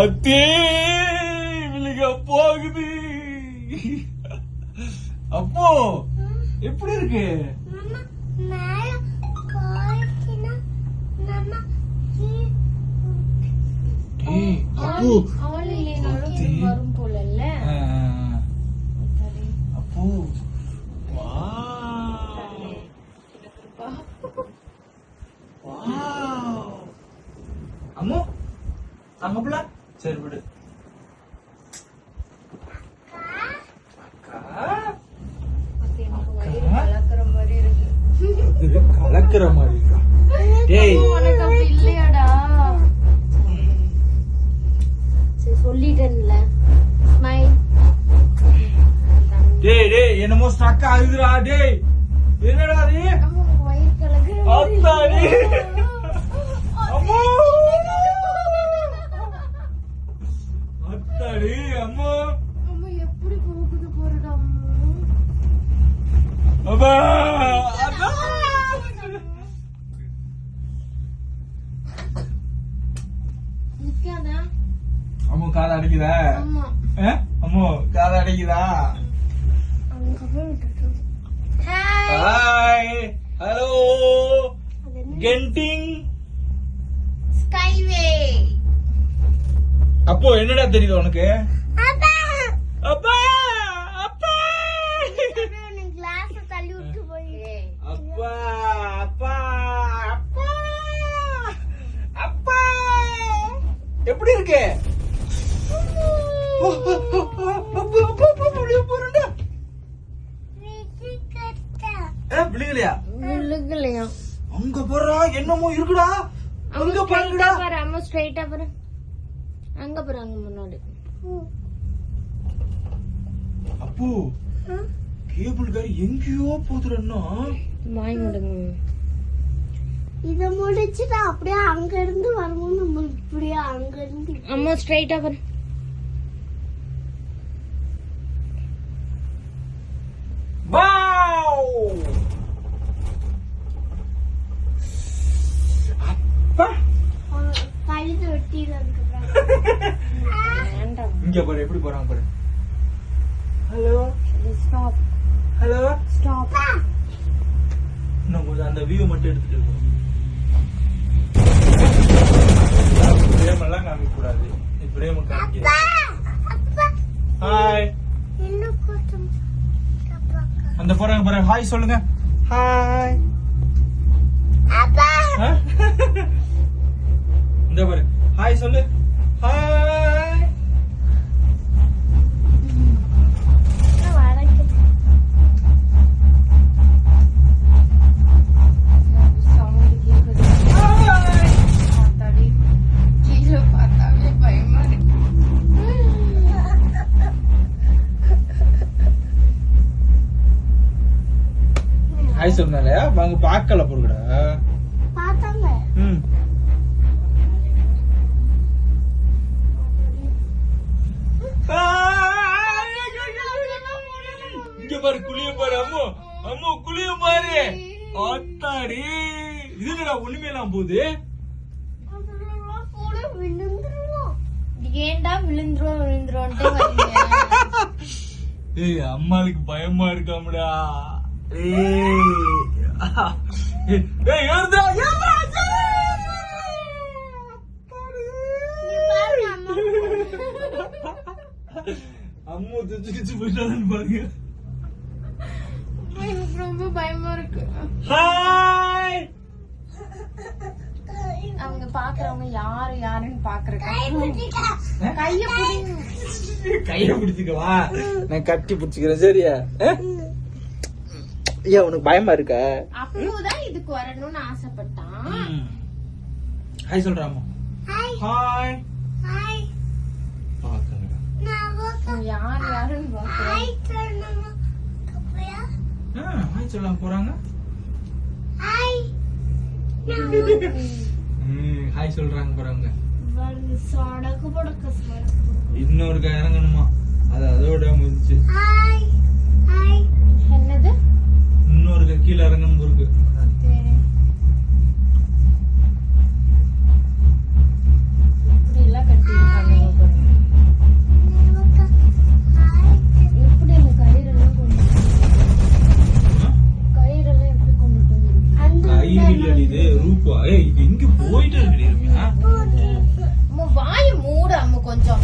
அத்தே விழுக போகுது. அப்போ எப்படி இருக்கு? அப்போ வரும் போல அப்போ அம்மோ அங்கப்புல சரி விடு. கலக்குற மாதிரி இருக்கா? டேய் இல்லையாடா சொல்லிட்டேன்ல. டேய் டேய் என்னமோ ஸ்டக் ஆகுதுடா. டேய் என்னடா நீ? அத்தாடி அம்மா அத்தாடி அம்மா எப்படி போகுது போறடா. அப்பா நிக்காதா? அம்மா காது அடிக்குதா? ஆமா அம்மா காது அடிக்குதா? Hi hello Genting skyway. அப்போ என்னடா தெரியுது உனக்கு? அப்பா அப்பா அப்பா நீ கிளாஸ் தள்ளி விட்டு போய். அப்பா அப்பா அப்பா அப்பா எப்படி இருக்கு? விழுகலையா? விழுகலையா? அங்க போறா என்னமோ இருக்குடா. அங்க பாருடா. பாரு அம்மா ஸ்ட்ரைட்டா பாரு. அங்க பாரு அங்க முன்னாடி. அப்போ கேபிள் கார் எங்கேயோ போதுறன்னா வாய் முடுங்க. இத முடிச்சிட்டா அப்படியே அங்க இருந்து வரும்போது நம்ம இப்படியே அங்க இருந்து அம்மா ஸ்ட்ரைட்டா பாரு. வாவ் அப்பா கழுத்து வெட்டிடுறதுக்கு வேண்டாம். இங்க பாரு எப்படி போறாங்க பாரு. Hello stop hello stop. இன்னும் கொஞ்சம் அந்த வியூ மட்டும் எடுத்துட்டு இருக்கோம். பிரேம் எல்லாம் காமிக்க கூடாது. பிரேம் காமிக்க. ஹாய் அந்த போறாங்க பாரு. ஹாய் சொல்லுங்க. ஹாய் இந்த பாரு ஹாய் சொல்லு. ஹாய் ஹாய் சொன்னாலே வாங்க பார்க்கல போறடா. பாத்தாங்க. இங்க பாரு குளிய பாரு. அம்மோ அம்மோ குளிய பாரு. அத்தாடி இது என்னடா ஒண்ணுமே இல்லாம போகுது. ஏண்டா விழுந்துரும் விழுந்துரும். ஏய் அம்மாளுக்கு பயமா இருக்காமடா. அம்மா தூச்சு போயிட்டான்னு பாருங்க. எனக்கு ரொம்ப பயமா இருக்கு. ஹாய் அவங்க பாக்குறவங்க யாரு யாருன்னு பாக்குறேன். கைய பிடிச்சுக்கவா? நான் கட்டி பிடிச்சுக்கிறேன். சரியா? ஐயா உனக்கு பயமா இருக்க? அப்போதான் இதுக்கு வரணும்னு ஆசைப்பட்டான். ஹாய் சொல்றாமா. ஹாய் ஹாய் யார் யாருன்னு ஹாய் சொல்ல போறாங்க. ஹாய் சொல்றாங்க போறாங்க. இன்னொரு இறங்கணுமா? அது அதோட முடிச்சு. என்னது? இன்னொரு கீழே இறங்கணும் இருக்கு. இப்படி எல்லாம் கட்டி வீடு இல்லடி இது ரூபா. ஏய் இது எங்க போயிட்டு இருக்கு ரம்யா? வாய் மூடு அம்மா கொஞ்சம்.